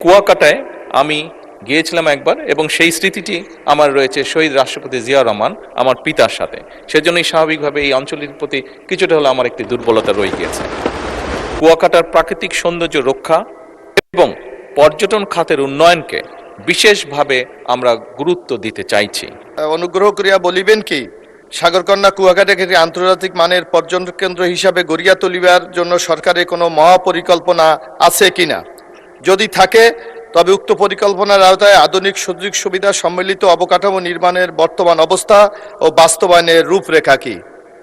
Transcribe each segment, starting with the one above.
কুয়াকাটায় আমি গিয়েছিলাম একবার এবং সেই স্মৃতিটি আমার রয়েছে শহীদ রাষ্ট্রপতি জিয়া রহমান আমার পিতার সাথে। সেজন্যই স্বাভাবিকভাবে এই অঞ্চলের প্রতি কিছুটা হলে আমার একটি দুর্বলতা রয়ে গিয়েছে। কুয়াকাটার প্রাকৃতিক সৌন্দর্য রক্ষা এবং পর্যটন খাতের উন্নয়নকে বিশেষভাবে আমরা গুরুত্ব দিতে চাইছি। অনুগ্রহ করিয়া বলিবেন কি সাগরকন্যা কুয়াকাটাকে একটি আন্তর্জাতিক মানের পর্যটন কেন্দ্র হিসাবে গড়িয়া তুলিবার জন্য সরকারের কোনো মহাপরিকল্পনা আছে কিনা? যদি থাকে তবে উক্ত পরিকল্পনার আওতায় আধুনিক সুযোগ সুবিধা সম্মিলিত অবকাঠামো নির্মাণের বর্তমান অবস্থা ও বাস্তবায়নের রূপরেখা কি?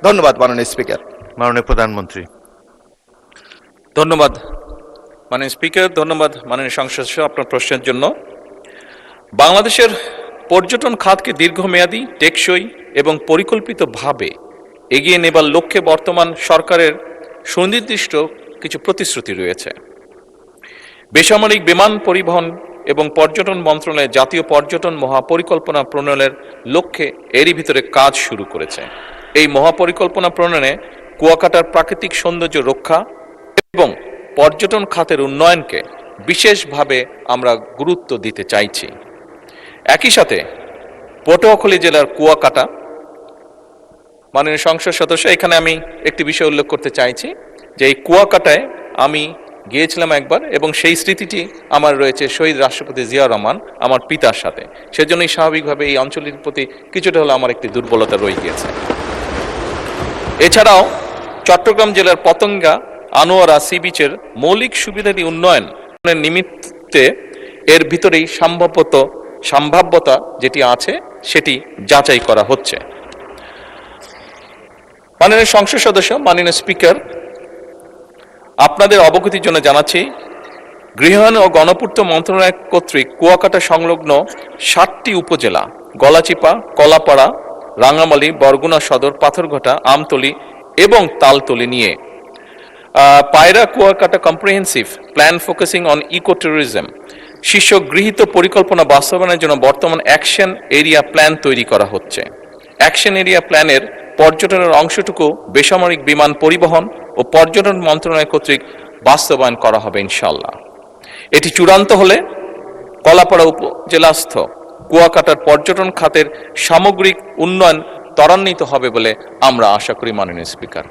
ধন্যবাদ মাননীয় স্পিকার। মাননীয় প্রধানমন্ত্রী। ধন্যবাদ মাননীয় স্পিকার, ধন্যবাদ মাননীয় সংসদ সদস্য আপনার প্রশ্নের জন্য। বাংলাদেশের পর্যটন খাতকে দীর্ঘমেয়াদী, টেকসই এবং পরিকল্পিতভাবে এগিয়ে নেবার লক্ষ্যে বর্তমান সরকারের সুনির্দিষ্ট কিছু প্রতিশ্রুতি রয়েছে। বেসামরিক বিমান পরিবহন এবং পর্যটন মন্ত্রণালয় জাতীয় পর্যটন মহাপরিকল্পনা প্রণয়নের লক্ষ্যে এরই ভিতরে কাজ শুরু করেছে। এই মহাপরিকল্পনা প্রণয়নে কুয়াকাটার প্রাকৃতিক সৌন্দর্য রক্ষা এবং পর্যটন খাতের উন্নয়নকে বিশেষভাবে আমরা গুরুত্ব দিতে চাইছি। একই সাথে পটুয়াখালী জেলার কুয়াকাটা, মাননীয় সংসদ সদস্য, এখানে আমি একটি বিষয় উল্লেখ করতে চাইছি যে এই কুয়াকাটায় আমি গিয়েছিলাম একবার এবং সেই স্মৃতিটি আমার রয়েছে শহীদ রাষ্ট্রপতি জিয়া রহমান আমার পিতার সাথে। সেজন্যই স্বাভাবিকভাবে এই অঞ্চলের প্রতি কিছুটা হলে আমার একটি দুর্বলতা রয়ে গিয়েছে। এছাড়াও চট্টগ্রাম জেলার পতেঙ্গা আনোয়ারা সি বিচের মৌলিক সুবিধাদি উন্নয়নের নিমিত্তে এর ভিতরেই সম্ভাব্যতা যেটি আছে সেটি যাচাই করা হচ্ছে। মাননীয় সংসদ সদস্য, মাননীয় স্পিকার, আপনাদের অবগতির জন্য জানাচ্ছি গৃহায়ণ ও গণপূর্ত মন্ত্রণালয় কর্তৃক কুয়াকাটা সংলগ্ন 7টি উপজেলা গলাচিপা, কলাপাড়া, রাঙ্গামালী, বরগুনা সদর, পাথরঘাটা, আমতলী এবং তালতলী নিয়ে Payra Kuakata comprehensive plan focusing on eco tourism শীর্ষক গৃহীত পরিকল্পনা বাস্তবায়নের জন্য বর্তমান অ্যাকশন এরিয়া প্ল্যান তৈরি করা হচ্ছে। অ্যাকশন এরিয়া প্ল্যানের পর্যটনের অংশটুকু বেসামরিক বিমান পরিবহন ও পর্যটন মন্ত্রণালয় কর্তৃক বাস্তবায়ন করা হবে ইনশাআল্লাহ। এটি চূড়ান্ত হলে কলাপাড়া উপজেলাস্থ কুয়াকাটার পর্যটন খাতের সামগ্রিক উন্নয়ন ত্বরান্বিত হবে বলে আমরা আশা করি মাননীয় স্পিকার।